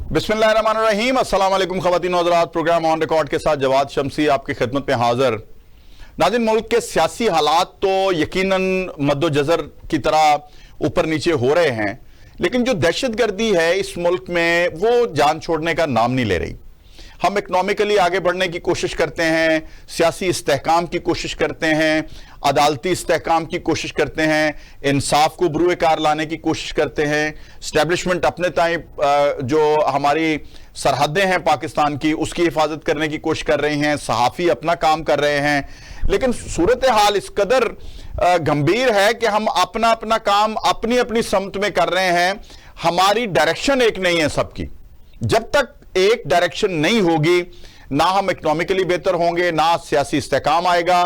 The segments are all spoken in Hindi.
बिस्मिल्लाहिर्रहमानिर्रहीम। अस्सलाम वालेकुम ख़वातीन और हज़रात। प्रोग्राम ऑन रिकॉर्ड के साथ जवाद शमसी आपकी खिदमत में हाजिर। नाज़रीन, मुल्क के सियासी हालात तो यकीनन मद्दोजज़र की तरह ऊपर नीचे हो रहे हैं, लेकिन जो दहशतगर्दी है इस मुल्क में वो जान छोड़ने का नाम नहीं ले रही। हम इकनॉमिकली आगे बढ़ने की कोशिश करते हैं, सियासी इस्तेहकाम की कोशिश करते हैं, अदालती इस्तेहकाम की कोशिश करते हैं, इंसाफ को बरूए कार लाने की कोशिश करते हैं, इस्टेब्लिशमेंट अपने ताई जो हमारी सरहदें हैं पाकिस्तान की उसकी हिफाजत करने की कोशिश कर रही हैं, सहाफ़ी अपना काम कर रहे हैं। लेकिन सूरत हाल इस कदर गंभीर है कि हम अपना अपना काम अपनी अपनी समत में कर रहे हैं, हमारी डायरेक्शन एक नहीं है सबकी। जब तक एक डायरेक्शन नहीं होगी, ना हम इकोनॉमिकली बेहतर होंगे, ना सियासी इस्तेहकाम आएगा,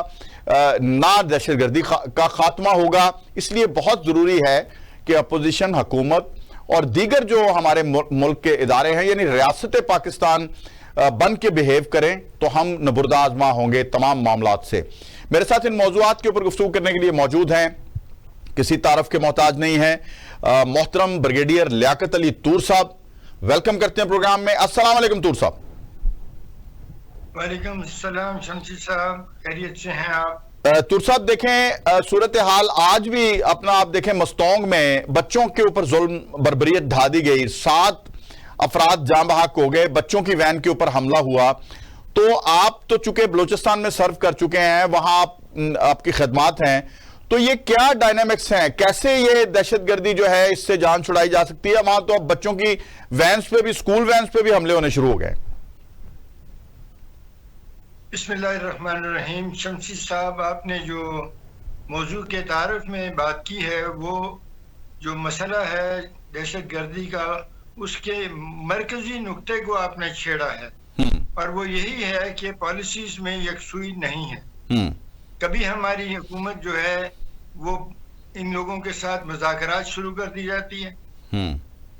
ना दहशतगर्दी का खात्मा होगा। इसलिए बहुत जरूरी है कि अपोजिशन, हुकूमत और दीगर जो हमारे मुल्क के इदारे हैं यानी रियासत पाकिस्तान बन के बिहेव करें तो हम नबुर्दा आजमा होंगे तमाम मामलात से। मेरे साथ इन मौजूआत के ऊपर गुफ्तगू करने के लिए मौजूद हैं, किसी तारफ के मोहताज नहीं है, मोहतरम ब्रिगेडियर लियाकत अली तूर साहब। वेलकम करते हैं प्रोग्राम में। अस्सलाम वालेकुम तूर साहब। वालेकुम सलाम शमसी साहब, खैरियत से हैं आप? तूर साहब, देखें सूरत हाल आज भी अपना आप देखें, मस्तोंग में बच्चों के ऊपर जुल्म बर्बरियत ढा दी गई, 7 अफराद जाँ बहक हो गए, बच्चों की वैन के ऊपर हमला हुआ। तो आप तो चूंकि बलूचिस्तान में सर्व कर चुके हैं, वहां आपकी खदमात हैं, तो ये क्या डायनामिक्स हैं, कैसे ये दहशतगर्दी जो है इससे जान छुड़ाई जा सकती है? वहां तो अब बच्चों की वैन्स पे भी, स्कूल वैन्स पे भी हमले होने शुरू हो गए। बिस्मिल्लाहिर्रहमानिर्रहीम। शमसी साहब, आपने जो मौजू के तारुफ में बात की है, वो जो मसला है दहशतगर्दी का, उसके मरकजी नुक्ते को आपने छेड़ा है, और वो यही है कि पॉलिसीज में यकसुई नहीं है। कभी हमारी हुकूमत जो है वो इन लोगों के साथ मुज़ाकरात शुरू कर दी जाती है,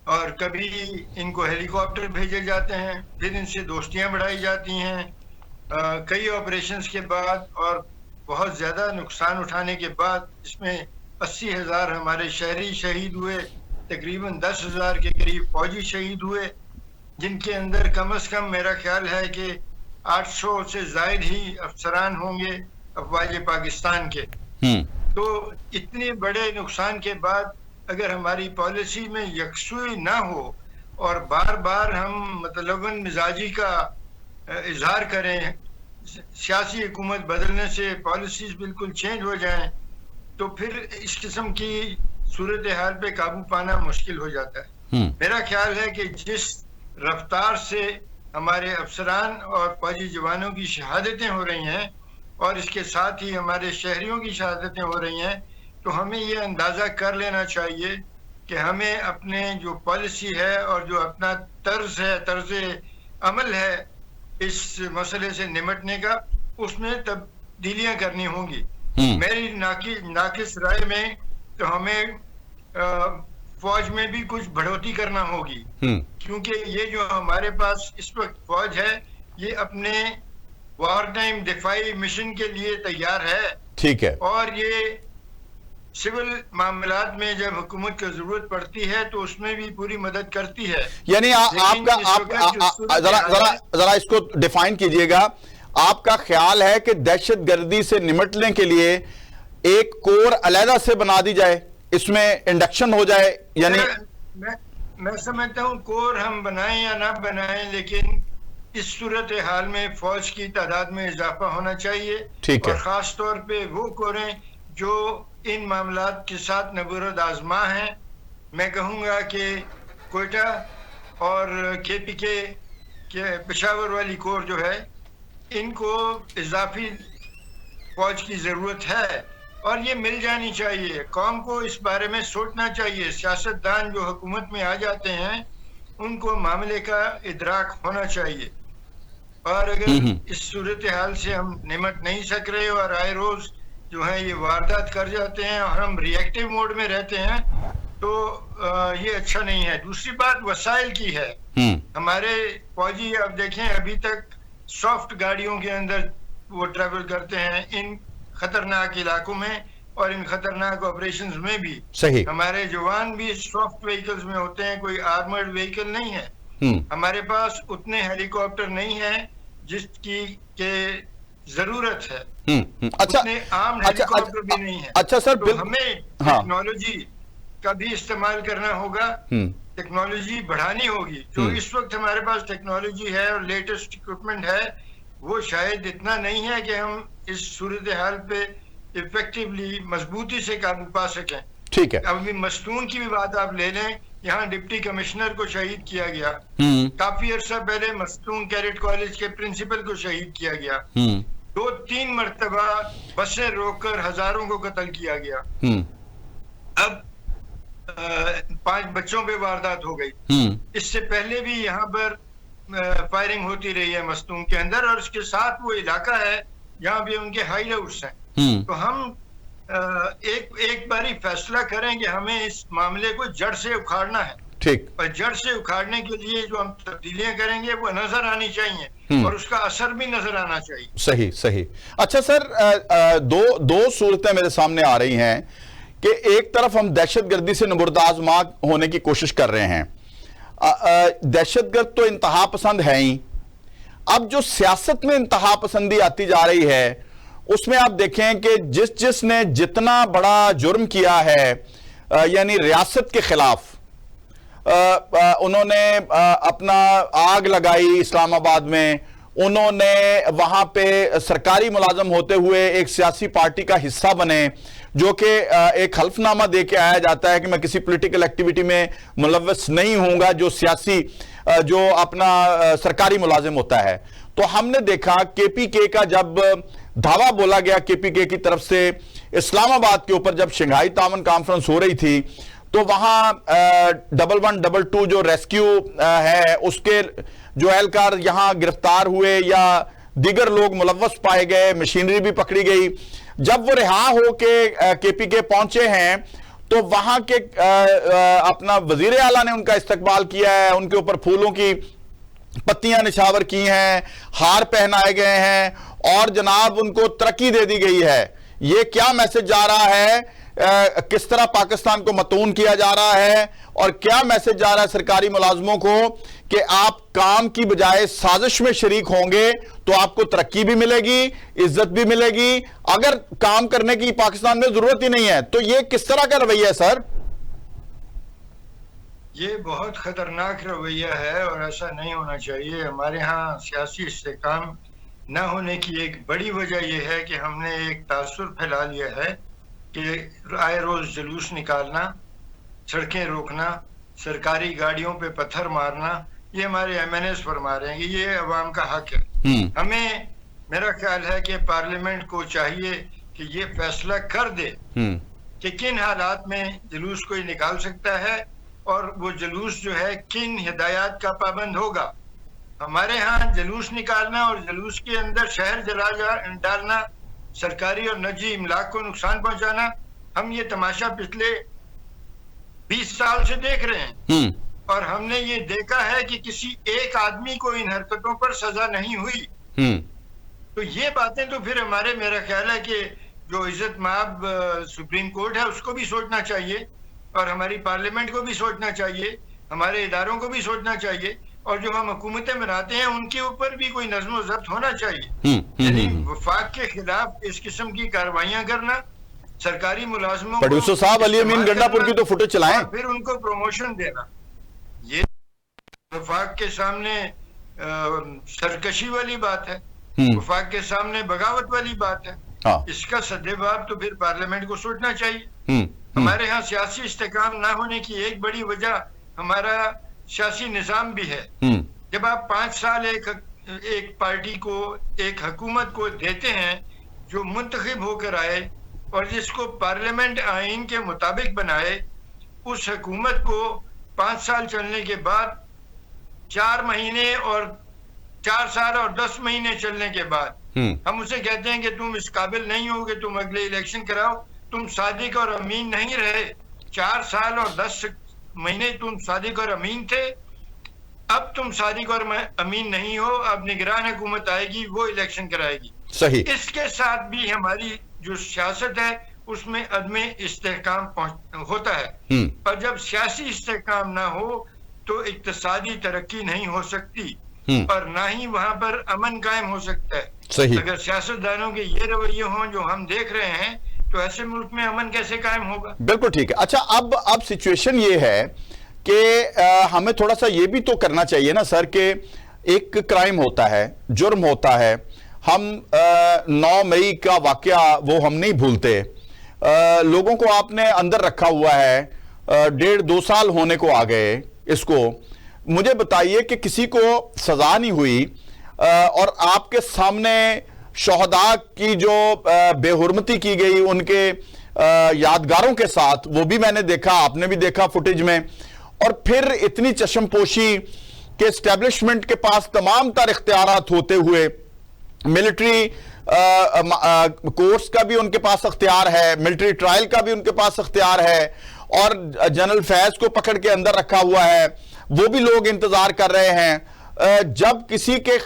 और कभी इनको हेलीकॉप्टर भेजे जाते हैं, फिर इनसे दोस्तियां बढ़ाई जाती हैं। कई ऑपरेशंस के बाद और बहुत ज़्यादा नुकसान उठाने के बाद, इसमें 80,000 हमारे शहरी शहीद हुए, तकरीबन 10,000 के करीब फौजी शहीद हुए, जिनके अंदर कम से कम मेरा ख्याल है कि 800 से ज़ायद ही अफसरान होंगे अफवाज पाकिस्तान के। तो इतने बड़े नुकसान के बाद अगर हमारी पॉलिसी में यकसुई ना हो और बार बार हम मतलबन मिजाजी का इजहार करें, सियासी हुकूमत बदलने से पॉलिसीज बिल्कुल चेंज हो जाएं, तो फिर इस किस्म की सूरत हाल पे काबू पाना मुश्किल हो जाता है। मेरा ख्याल है कि जिस रफ्तार से हमारे अफसरान और फौजी जवानों की शहादतें हो रही हैं और इसके साथ ही हमारे शहरियों की शहादतें हो रही हैं, तो हमें ये अंदाज़ा कर लेना चाहिए कि हमें अपने जो पॉलिसी है और जो अपना तर्ज है, तर्ज अमल है इस मसले से निमटने का, उसमें तब्दीलियां करनी होंगी। मेरी नाकिस राय में तो हमें फौज में भी कुछ बढ़ोतरी करना होगी, क्योंकि ये जो हमारे पास इस वक्त फौज है ये अपने वॉर टाइम दिफाई मिशन के लिए तैयार है, ठीक है, और ये सिविल मामलात में जब हुकूमत को जरूरत पड़ती है तो उसमें भी पूरी मदद करती है। यानी आपका जरा इसको डिफाइन कीजिएगा। आपका ख्याल है कि दहशतगर्दी से निपटने के लिए एक कोर अलहदा से बना दी जाए, इसमें इंडक्शन हो जाए? यानी मैं समझता हूँ कोर हम बनाएं या ना बनाएं, लेकिन इस सूरत हाल में फौज की तादाद में इजाफा होना चाहिए, ठीक है, और खास तौर पे वो कोरें जो इन मामलात के साथ नबुर्द आजमा हैं। मैं कहूँगा कि कोयटा और KPK के पेशावर वाली कोर जो है, इनको इजाफी फौज की ज़रूरत है और ये मिल जानी चाहिए। कौम को इस बारे में सोचना चाहिए। सियासतदान जो हुकूमत में आ जाते हैं उनको मामले का इदराक होना चाहिए, और अगर इस सूरत हाल से हम निमट नहीं सक रहे और आए रोज जो है ये वारदात कर जाते हैं और हम रिएक्टिव मोड में रहते हैं, तो ये अच्छा नहीं है। दूसरी बात वसाइल की है। हमारे फौजी अब देखें, अभी तक सॉफ्ट गाड़ियों के अंदर वो ट्रैवल करते हैं इन खतरनाक इलाकों में, और इन खतरनाक ऑपरेशंस में भी सही हमारे जवान भी सॉफ्ट व्हीकल्स में होते हैं, कोई आर्मर्ड व्हीकल नहीं है। हमारे पास उतने हेलीकॉप्टर नहीं है जिसकी के जरूरत है। अच्छा, उतने आम हेलीकॉप्टर भी नहीं है। अच्छा सर, तो हमें टेक्नोलॉजी का भी इस्तेमाल करना होगा, टेक्नोलॉजी बढ़ानी होगी। जो इस वक्त हमारे पास टेक्नोलॉजी है और लेटेस्ट इक्विपमेंट है, वो शायद इतना नहीं है कि हम इस सूरत हाल पे इफेक्टिवली मजबूती से काबू पा सकें। ठीक है। अभी मस्तून की भी बात आप ले लें, यहाँ डिप्टी कमिश्नर को शहीद किया गया। काफी अर्सा पहले मस्तून कैडेट कॉलेज के प्रिंसिपल को शहीद किया गया। 2-3 मरतबा बसें रोककर हजारों को कत्ल किया गया। अब 5 बच्चों पे वारदात हो गई। इससे पहले भी यहाँ पर फायरिंग होती रही है मस्तूम के अंदर, और इसके साथ वो इलाका है जहाँ भी उनके हाई हाउस हैं। तो हम एक बारी फैसला करें कि हमें इस मामले को जड़ से उखाड़ना है। ठीक। और जड़ से उखाड़ने के लिए जो हम तब्दीलियां करेंगे वो नजर आनी चाहिए और उसका असर भी नजर आना चाहिए। सही सही। अच्छा सर, दो सूरतें मेरे सामने आ रही हैं कि एक तरफ हम दहशतगर्दी से नबुर्दाजमा होने की कोशिश कर रहे हैं। दहशतगर्द तो इंतहा पसंद है ही, अब जो सियासत में इंतहा पसंदी आती जा रही है उसमें आप देखें कि जिसने जितना बड़ा जुर्म किया है, यानी रियासत के खिलाफ उन्होंने अपना आग लगाई इस्लामाबाद में, उन्होंने वहां पे सरकारी मुलाजम होते हुए एक सियासी पार्टी का हिस्सा बने, जो कि एक हल्फनामा दे के आया जाता है कि मैं किसी पॉलिटिकल एक्टिविटी में मुलव्वस नहीं हूंगा, जो सियासी जो अपना सरकारी मुलाजिम होता है। तो हमने देखा केपीके का जब धावा बोला गया केपीके की तरफ से इस्लामाबाद के ऊपर, जब शंघाई तामन कॉन्फ्रेंस हो रही थी, तो वहां 1122 जो रेस्क्यू है उसके जो एहलकार यहां गिरफ्तार हुए या दीगर लोग मुलव्वस पाए गए, मशीनरी भी पकड़ी गई। जब वो रिहा हो के केपीके पहुंचे हैं तो वहां के अपना वजीर आला ने उनका इस्तकबाल किया है, उनके ऊपर फूलों की पत्तियां निछावर की हैं, हार पहनाए गए हैं और जनाब उनको तरक्की दे दी गई है। ये क्या मैसेज जा रहा है, किस तरह पाकिस्तान को मतून किया जा रहा है, और क्या मैसेज जा रहा है सरकारी मुलाजमों को कि आप काम की बजाय साजिश में शरीक होंगे तो आपको तरक्की भी मिलेगी, इज्जत भी मिलेगी, अगर काम करने की पाकिस्तान में जरूरत ही नहीं है। तो ये किस तरह का रवैया है सर? ये बहुत खतरनाक रवैया है और ऐसा नहीं होना चाहिए। हमारे यहाँ सियासी इस्तेकाम न होने की एक बड़ी वजह यह है कि हमने एक तासुर फैला लिया है कि आए रोज जुलूस निकालना, सड़कें रोकना, सरकारी गाड़ियों पे पत्थर मारना, ये हमारे MNAs फरमा रहे हैं कि ये अवाम का हक है। हमें, मेरा ख्याल है कि पार्लियामेंट को चाहिए कि ये फैसला कर दे कि किन हालात में जुलूस कोई निकाल सकता है और वो जुलूस जो है किन हिदायत का पाबंद होगा। हमारे यहाँ जुलूस निकालना और जुलूस के अंदर शहर जला डालना, सरकारी और निजी इमलाक को नुकसान पहुंचाना, हम ये तमाशा पिछले 20 साल से देख रहे हैं और हमने ये देखा है कि किसी एक आदमी को इन हरकतों पर सजा नहीं हुई। तो ये बातें तो फिर हमारे, मेरा ख्याल है कि जो इज्जत माब सुप्रीम कोर्ट है उसको भी सोचना चाहिए और हमारी पार्लियामेंट को भी सोचना चाहिए, हमारे इदारों को भी सोचना चाहिए, और जो हम हुकूमतें बनाते हैं उनके ऊपर भी कोई नज़्म व ज़ब्त होना चाहिए। यानी वफाक के खिलाफ इस किस्म की कार्रवाइयां करना, सरकारी मुलाजमों को, प्रोड्यूसर साहब अली अमीन गंडापुर की तो फुटेज चलाएं, फिर उनको प्रमोशन देना, ये वफाक के सामने सरकशी वाली बात है, वफाक के सामने बगावत वाली बात है। इसका सद्देबाब तो फिर पार्लियामेंट को सोचना चाहिए। हमारे यहाँ सियासी इस्तेकाम ना होने की एक बड़ी वजह हमारा सियासी निजाम भी है। जब आप 5 साल एक पार्टी को, एक हुकूमत को देते हैं जो मुंतखब होकर आए और जिसको पार्लियामेंट आइन के मुताबिक बनाए, उस हुकूमत को 5 साल चलने के बाद 4 महीने और 4 साल और 10 महीने चलने के बाद हम उसे कहते हैं कि तुम इस काबिल नहीं हो कि तुम अगले इलेक्शन कराओ, तुम सादिक और अमीन नहीं रहे। 4 साल और 10 महीने तुम सादिक और अमीन थे, अब तुम सादिक और अमीन नहीं हो, अब निगरान हुकूमत आएगी, वो इलेक्शन कराएगी। सही। इसके साथ भी हमारी जो सियासत है उसमें अदम इस्तेहकाम होता है, और जब सियासी इस्तेहकाम ना हो तो इक्तिसादी तरक्की नहीं हो सकती और ना ही वहां पर अमन कायम हो सकता है। सही। अगर सियासतदानों के ये रवैये हों जो हम देख रहे हैं, तो ऐसे मुल्क में अमन कैसे कायम होगा? बिल्कुल ठीक है। अच्छा, अब सिचुएशन ये है कि हमें थोड़ा सा ये भी तो करना चाहिए ना सर कि एक क्राइम होता है, जुर्म होता है। हम 9 मई का वाकया वो हम नहीं भूलते। लोगों को आपने अंदर रखा हुआ है, 1.5-2 साल होने को आ गए इसको। मुझे बताइए कि किसी को सजा नहीं हुई और आपके सामने शोहदा की जो बेहुरमती की गई उनके यादगारों के साथ, वो भी मैंने देखा, आपने भी देखा फुटेज में। और फिर इतनी चश्मपोशी के एस्टेब्लिशमेंट के पास तमाम तर इख्तियारात होते हुए, मिलिट्री कोर्ट्स का भी उनके पास अख्तियार है, मिलिट्री ट्रायल का भी उनके पास अख्तियार है, और जनरल फैज को पकड़ के अंदर रखा हुआ है, वो भी लोग इंतजार कर रहे हैं। जब किसी के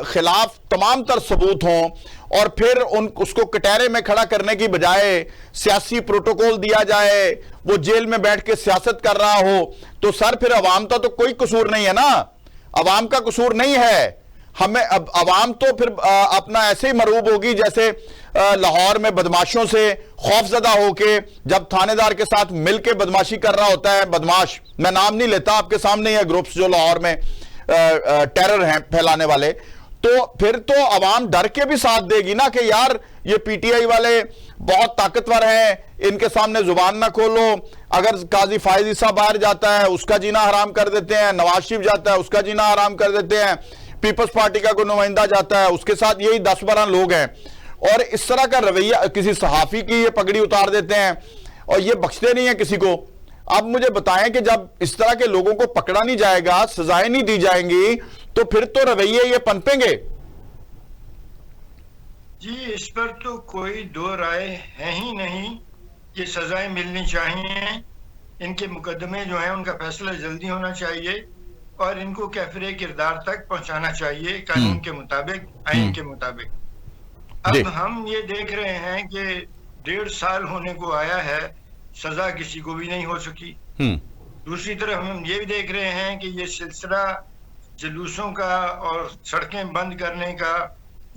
खिलाफ तमाम तर सबूत हों और फिर उसको कटहरे में खड़ा करने की बजाय सियासी प्रोटोकॉल दिया जाए, वो जेल में बैठ के सियासत कर रहा हो, तो सर फिर अवाम का तो कोई कसूर नहीं है ना, अवाम का कसूर नहीं है। हमें अब अवाम तो फिर अपना ऐसे ही मरूब होगी जैसे लाहौर में बदमाशों से खौफजदा होके जब थानेदार के साथ मिलके बदमाशी कर रहा होता है बदमाश, मैं नाम नहीं लेता, आपके सामने ही है ग्रुप्स जो लाहौर में टेरर हैं फैलाने वाले, तो फिर तो अवाम डर के भी साथ देगी ना कि यार ये पीटीआई वाले बहुत ताकतवर हैं, इनके सामने जुबान ना खोलो। अगर काजी फायज ईसा बाहर जाता है उसका जीना हराम कर देते हैं, नवाज शरीफ जाता है उसका जीना हराम कर देते हैं, पीपल्स पार्टी का कोई नुमाइंदा जाता है उसके साथ यही 10-12 लोग हैं, और इस तरह का रवैया किसी सहाफी की ये पगड़ी उतार देते हैं और ये बख्शते नहीं है किसी को। अब मुझे बताएं कि जब इस तरह के लोगों को पकड़ा नहीं जाएगा, सजाएं नहीं दी जाएंगी, तो फिर तो रवैये ये पनपेंगे। जी, इस पर तो कोई दो राय है ही नहीं। ये सजाएं मिलनी चाहिए, इनके मुकदमे जो हैं उनका फैसला जल्दी होना चाहिए और इनको कैफरे किरदार तक पहुंचाना चाहिए कानून के मुताबिक, आइन के मुताबिक। अब हम ये देख रहे हैं कि 1.5 साल होने को आया है, सजा किसी को भी नहीं हो सकी। दूसरी तरफ हम ये भी देख रहे हैं कि ये सिलसिला जुलूसों का और सड़कें बंद करने का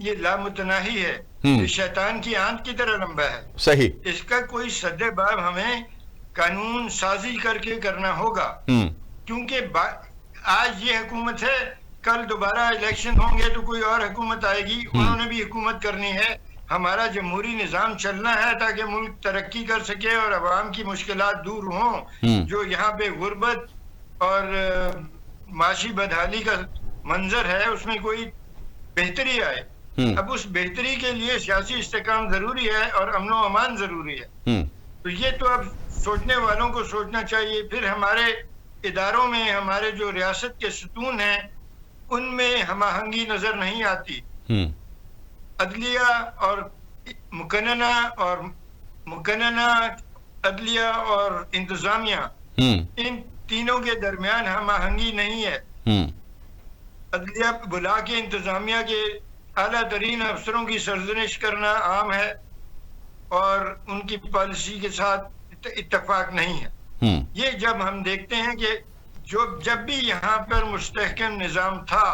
ये लामुतनाही है, ये शैतान की आंत की तरह लंबा है। सही। इसका कोई सद्देबाब हमें कानून साजी करके करना होगा, क्योंकि आज ये हुकूमत है, कल दोबारा इलेक्शन होंगे तो कोई और हुकूमत आएगी, उन्होंने भी हुकूमत करनी है। हमारा जमहूरी निज़ाम चलना है ताकि मुल्क तरक्की कर सके और अवाम की मुश्किलात दूर हों। जो यहाँ पे गुर्बत और माशी बदहाली का मंजर है उसमें कोई बेहतरी आए। अब उस बेहतरी के लिए सियासी इस्तेकाम जरूरी है और अमन व अमान जरूरी है। तो ये तो अब सोचने वालों को सोचना चाहिए। फिर हमारे इदारों में हमारे जो रियासत के सतून हैं उनमें हमाहंगी नजर नहीं आती। अदलिया और मुकन्नना अदलिया और इंतजामिया, इन तीनों के दरमियान हमाहंगी नहीं है। अदलिया बुला के इंतजामिया के आला तरीन अफसरों की सरजनिश करना आम है और उनकी पॉलिसी के साथ इत्तेफाक नहीं है। ये जब हम देखते हैं कि जब भी यहाँ पर मुस्तहकम निज़ाम था,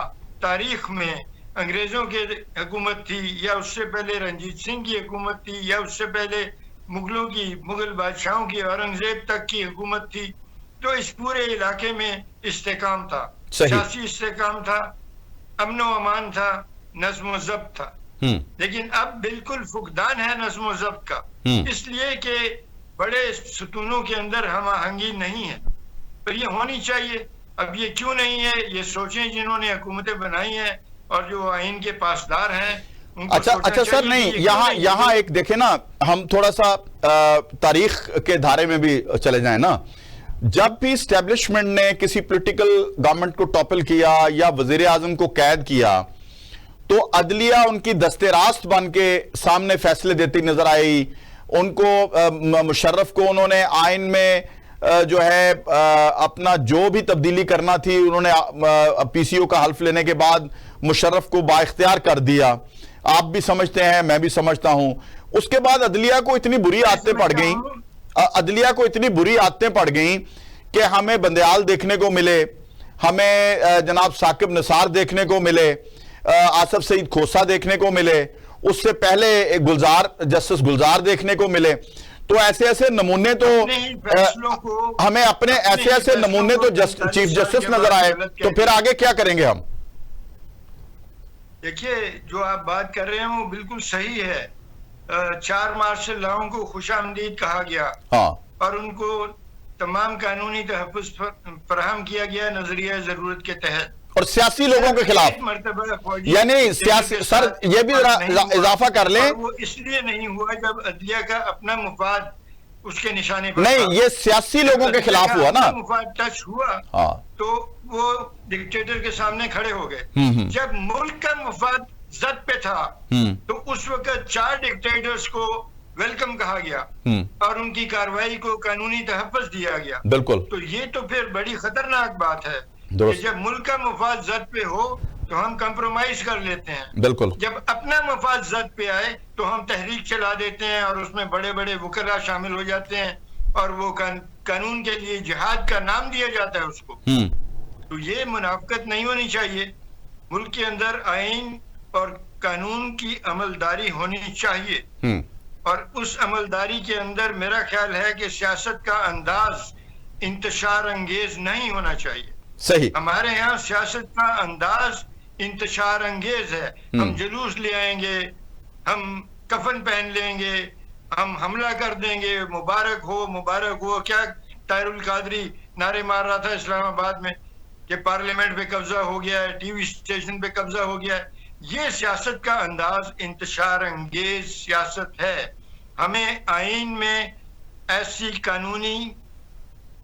तारीख में अंग्रेजों की हुकूमत थी या उससे पहले रंजीत सिंह की हुकूमत थी या उससे पहले मुगल बादशाहों की, औरंगजेब तक की हुकूमत थी, तो इस पूरे इलाके में इस्तेकाम था, सियासी इस्तेकाम था, अमन व अमान था, नज़्म व ज़ब्त था। लेकिन अब बिल्कुल फुकदान है नज़्म व ज़ब्त का, इसलिए कि बड़े सतूनों के अंदर हमाहंगी नहीं है। पर ये होनी चाहिए। अब ये क्यों नहीं है, ये सोचें जिन्होंने हुकूमतें बनाई हैं और जो आइन के पासदार हैं। अच्छा सर, नहीं, यहाँ एक देखें ना, हम थोड़ा सा तारीख के धारे में भी चले जाएं ना। जब भी स्टैब्लिशमेंट ने किसी पॉलिटिकल गवर्नमेंट को टॉपल किया या वजीर आजम को कैद किया, तो अदलिया उनकी दस्ते रास्त बन के सामने फैसले देती नजर आई। उनको मुशर्रफ को उन्होंने आइन में जो है अपना जो भी तब्दीली करना थी उन्होंने पीसीओ का हल्फ लेने के बाद मुशर्रफ को बाइख्तियार कर दिया। आप भी समझते हैं, मैं भी समझता हूं। उसके बाद अदलिया को इतनी बुरी आदतें पड़ गई कि हमें बंदयाल देखने को मिले, हमें जनाब साकिब निसार देखने को मिले, आसफ सईद खोसा देखने को मिले, उससे पहले जस्टिस गुलजार देखने को मिले। तो ऐसे ऐसे नमूने तो हमें अपने ऐसे नमूने तो चीफ जस्टिस नजर आए, तो फिर आगे क्या करेंगे हम? देखिए, जो आप बात कर रहे हैं वो बिल्कुल सही है। 4 मार्शल लॉ को खुशामदीद कहा गया, हाँ, और उनको तमाम कानूनी तहफ़्फ़ुज़ फराहम किया गया नजरिया जरूरत के तहत, और सियासी लोगों के खिलाफ, यानी सियासी, सर ये भी इजाफा कर लें, वो इसलिए नहीं हुआ जब अदलिया का अपना मुफाद उसके निशाने पर नहीं, ये सियासी लोगों के खिलाफ हुआ ना, मुफाद टच हुआ, हाँ, तो वो डिक्टेटर के सामने खड़े हो गए। जब मुल्क का मुफाद जद पे था तो उस वक्त 4 डिक्टेटर्स को वेलकम कहा गया और उनकी कार्रवाई को कानूनी तहफ़्फ़ुज़ दिया गया। बिल्कुल। तो ये तो फिर बड़ी खतरनाक बात है कि जब मुल्क का मुफाद जद पे हो तो हम कंप्रोमाइज कर लेते हैं। बिल्कुल। जब अपना मफाद जद पे आए तो हम तहरीक चला देते हैं और उसमें बड़े बड़े वकला शामिल हो जाते हैं और वो कानून के लिए जिहाद का नाम दिया जाता है उसको। तो ये मुनाफकत नहीं होनी चाहिए। मुल्क के अंदर आइन और कानून की अमलदारी होनी चाहिए, और उस अमलदारी के अंदर मेरा ख्याल है कि सियासत का अंदाज इंतशार अंगेज नहीं होना चाहिए। सही। हमारे यहाँ सियासत का अंदाज इंतशार अंगेज है। हम जुलूस ले आएंगे, हम कफन पहन लेंगे, हम हमला कर देंगे, मुबारक हो मुबारक हो। क्या ताहिरुल कादरी नारे मार रहा था इस्लामाबाद में कि पार्लियामेंट पे कब्जा हो गया है, टीवी स्टेशन पे कब्जा हो गया है। ये सियासत का अंदाज इंतशार अंगेज सियासत है। हमें आइन में ऐसी कानूनी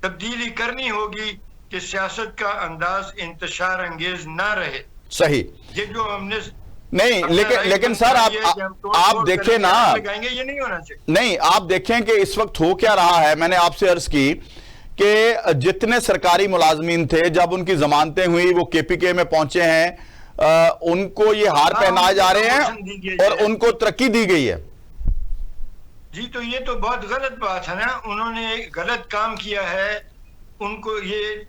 तब्दीली करनी होगी कि सियासत का अंदाज इंतशार अंगेज ना रहे। सही। ये जो हमने नहीं, लेकिन सर आप देखें ना, ये नहीं होना चाहिए। नहीं, आप देखें कि इस वक्त हो क्या रहा है। मैंने आपसे अर्ज की कि जितने सरकारी मुलाजमीन थे, जब उनकी जमानतें हुई वो केपीके में पहुंचे हैं, उनको ये हार पहनाए जा रहे हैं और उनको तरक्की दी गई है। जी, तो ये तो बहुत गलत बात है ना। उन्होंने एक गलत काम किया है, उनको ये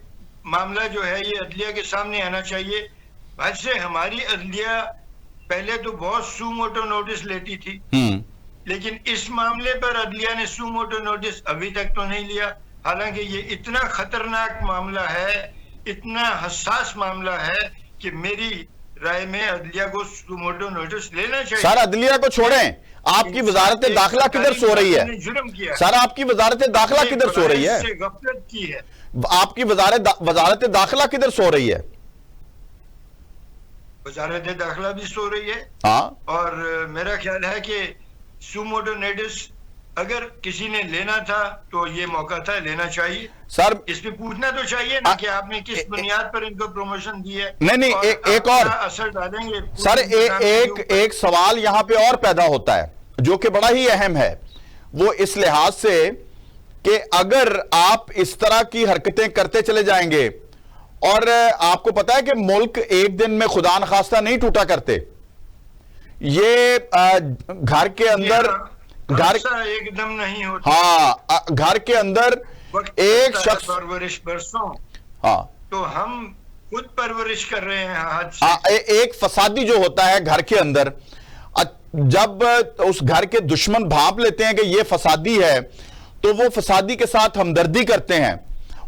मामला जो है ये अदलिया के सामने आना चाहिए। वैसे हमारी अदलिया पहले तो बहुत सुमोटो नोटिस लेती थी, लेकिन इस मामले पर अदलिया ने सुमोटो नोटिस अभी तक तो नहीं लिया। हालांकि ये इतना खतरनाक मामला है, इतना हसास मामला है कि मेरी राय में अदलिया को सुमोटो नोटिस लेना चाहिए। सर अदलिया को छोड़ें, आपकी वजारत दाखिला किधर सो रही है? जुर्म किया। सर आपकी वजारत दाखिला किधर सो रही है? गफलत की है। आपकी वजारत दाखिला किधर सो रही है? वजारत दाखिला भी सो रही है। हाँ। और मेरा ख्याल है कि सुमोटो नोटिस अगर किसी ने लेना था तो ये मौका था, लेना चाहिए। सर इस पे पूछना तो चाहिए ना कि आपने किस बुनियाद पर इनको प्रमोशन दी है। नहीं, एक और असर डालेंगे सर, एक सवाल यहां पे और पैदा होता है जो कि बड़ा ही अहम है, वो इस लिहाज से कि अगर आप इस तरह की हरकतें करते चले जाएंगे, और आपको पता है कि मुल्क एक दिन में खुदा न खास्ता नहीं टूटा करते। ये घर के अंदर एकदम नहीं होता। हाँ, घर के अंदर एक शख्स परवरिश बरसों, हाँ, तो हम खुद परवरिश कर रहे हैं हाथ से। हाँ, एक फसादी जो होता है घर के अंदर, जब उस घर के दुश्मन भांप लेते हैं कि ये फसादी है, तो वो फसादी के साथ हमदर्दी करते हैं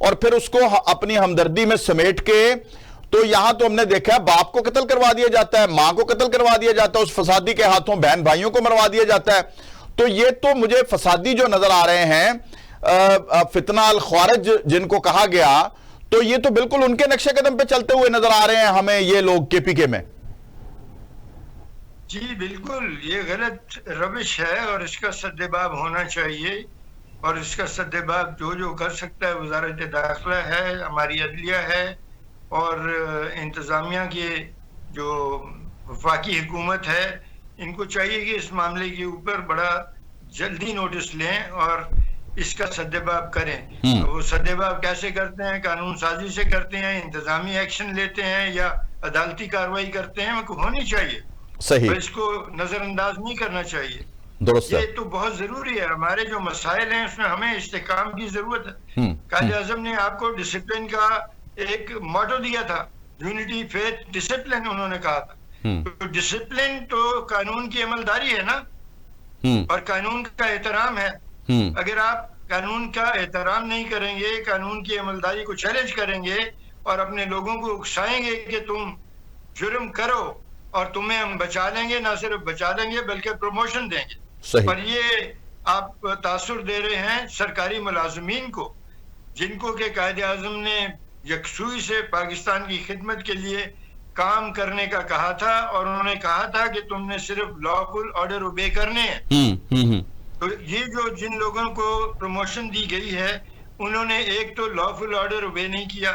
और फिर उसको अपनी हमदर्दी में समेट के, तो यहां तो हमने देखा है बाप को कत्ल करवा दिया जाता है, मां को कत्ल करवा दिया जाता है, उस फसादी के हाथों बहन भाइयों को मरवा दिया जाता है। तो ये तो मुझे फसादी जो नजर आ रहे हैं, फितना अल ख्वारिज जिनको कहा गया, तो ये तो बिल्कुल उनके नक्शे कदम पे चलते हुए नजर आ रहे हैं हमें ये लोग केपीके में। जी बिल्कुल, ये गलत रविश है और इसका सद्देबाब होना चाहिए। और इसका सद्देबाब जो कर सकता है वजारत दाखिला है, हमारी अदलिया है और इंतज़ामिया की जो वफाकी हुकूमत है, इनको चाहिए कि इस मामले के ऊपर बड़ा जल्दी नोटिस लें और इसका सद्देबाब करें। तो वो सद्देबाब कैसे करते हैं? कानून साजी से करते हैं, इंतजामी एक्शन लेते हैं या अदालती कार्रवाई करते हैं, वो होनी चाहिए। सही। तो इसको नजरअंदाज नहीं करना चाहिए। ये तो बहुत जरूरी है। हमारे जो मसाइल हैं उसमें हमें इस्तेकाम की जरूरत है। कायदे आज़म ने आपको डिसिप्लिन का एक मोटो दिया था, यूनिटी, फेथ, डिसिप्लिन उन्होंने कहा था। तो डिसिप्लिन तो कानून की अमलदारी है ना, और कानून का एहतराम है। अगर आप कानून का एहतराम नहीं करेंगे, कानून की अमलदारी को चैलेंज करेंगे और अपने लोगों को उकसाएंगे कि तुम जुर्म करो और तुम्हें हम बचा लेंगे, ना सिर्फ बचा लेंगे बल्कि प्रमोशन देंगे, सही। पर ये आप तासुर दे रहे हैं सरकारी मुलाजमीन को, जिनको के कायदे आज़म ने यकसुई से पाकिस्तान की खिदमत के लिए काम करने का कहा था, और उन्होंने कहा था कि तुमने सिर्फ लॉफुल ऑर्डर ओबे करने हैं। तो ये जो जिन लोगों को प्रमोशन दी गई है, उन्होंने एक तो लॉफुल ऑर्डर ओबे नहीं किया,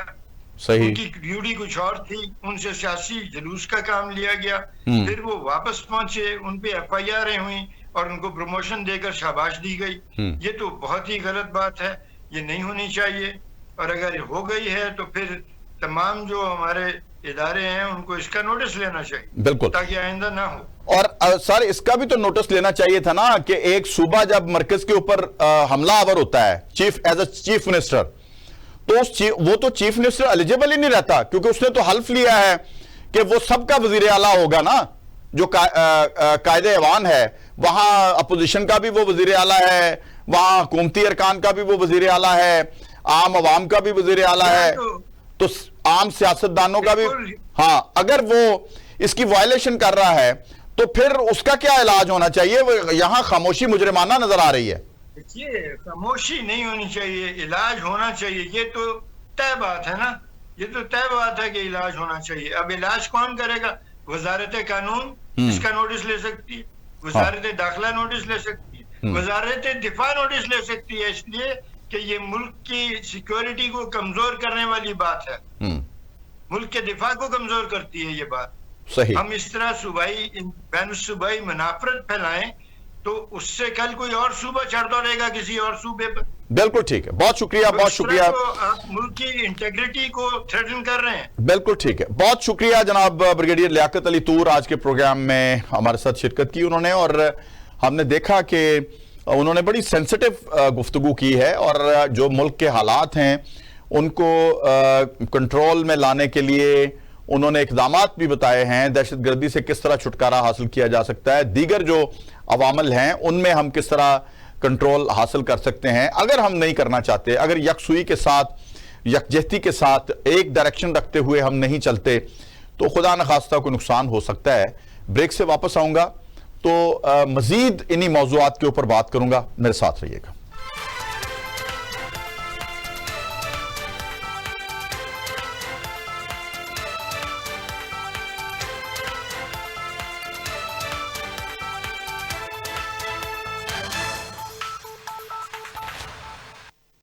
सही। उनकी ड्यूटी कुछ और थी, उनसे सियासी जुलूस का काम लिया गया, फिर वो वापस पहुंचे, उन पे FIR हुई और उनको प्रमोशन देकर शाबाश दी गई। ये तो बहुत ही गलत बात है, ये नहीं होनी चाहिए। और अगर हो गई है तो फिर तमाम जो हमारे इदारे हैं उनको इसका नोटिस लेना चाहिए, बिल्कुल, ताकि आइंदा ना हो। और सर इसका भी तो नोटिस लेना चाहिए था ना कि एक सूबा जब मरकज के ऊपर हमलावर होता है एज अ चीफ मिनिस्टर, तो वो तो चीफ मिनिस्टर एलिजिबल ही नहीं रहता, क्योंकि उसने तो हल्फ लिया है कि वो सबका वजीर आला होगा ना। जो कायदे ऐवान है वहां अपोजिशन का भी वो वजीर आला है, वहां हुकूमती अरकान का भी वो वजीर आला है, आम अवाम का भी वजीर आला है, तो आम सियासतदानों का भी। हाँ, अगर वो इसकी वायलेशन कर रहा है तो फिर उसका क्या इलाज होना चाहिए? यहां खामोशी मुजरिमाना नजर आ रही है। देखिए, खामोशी नहीं होनी चाहिए, इलाज होना चाहिए, ये तो तय बात है ना, ये तो तय बात है कि इलाज होना चाहिए। अब इलाज कौन करेगा? वजारत कानून इसका नोटिस ले सकती है, वजारत दाखिला नोटिस ले सकती है, वजारत दिफा नोटिस ले सकती है, इसलिए कि ये मुल्क की सिक्योरिटी को कमजोर करने वाली बात है, मुल्क के दिफा को कमजोर करती है ये बात। सही। हम इस तरह बैन सूबाई मुनाफरत फैलाएं तो उससे कल कोई और सूबा चढ़ दौड़ेगा किसी और सूबे पर। बिल्कुल ठीक है, बहुत शुक्रिया, बहुत शुक्रिया। तो आप मुल्क की इंटेग्रिटी को थ्रेटन कर रहे हैं। बिल्कुल ठीक है, बहुत शुक्रिया जनाब ब्रिगेडियर लियाकत अली तूर, आज के प्रोग्राम में हमारे साथ शिरकत की उन्होंने, और हमने देखा कि उन्होंने बड़ी सेंसिटिव गुफ्तगू की है, और जो मुल्क के हालात हैं उनको कंट्रोल में लाने के लिए उन्होंने इक़दामात भी बताए हैं, दहशतगर्दी से किस तरह छुटकारा हासिल किया जा सकता है, दीगर जो अवामल हैं उनमें हम किस तरह कंट्रोल हासिल कर सकते हैं। अगर हम नहीं करना चाहते, अगर यकसुई के साथ, यकजहती के साथ, एक डायरेक्शन रखते हुए हम नहीं चलते, तो खुदा न खास्ता को नुकसान हो सकता है। ब्रेक से वापस आऊँगा तो मज़ीद इन्हीं मौज़ूआत के ऊपर बात करूँगा, मेरे साथ रहिएगा।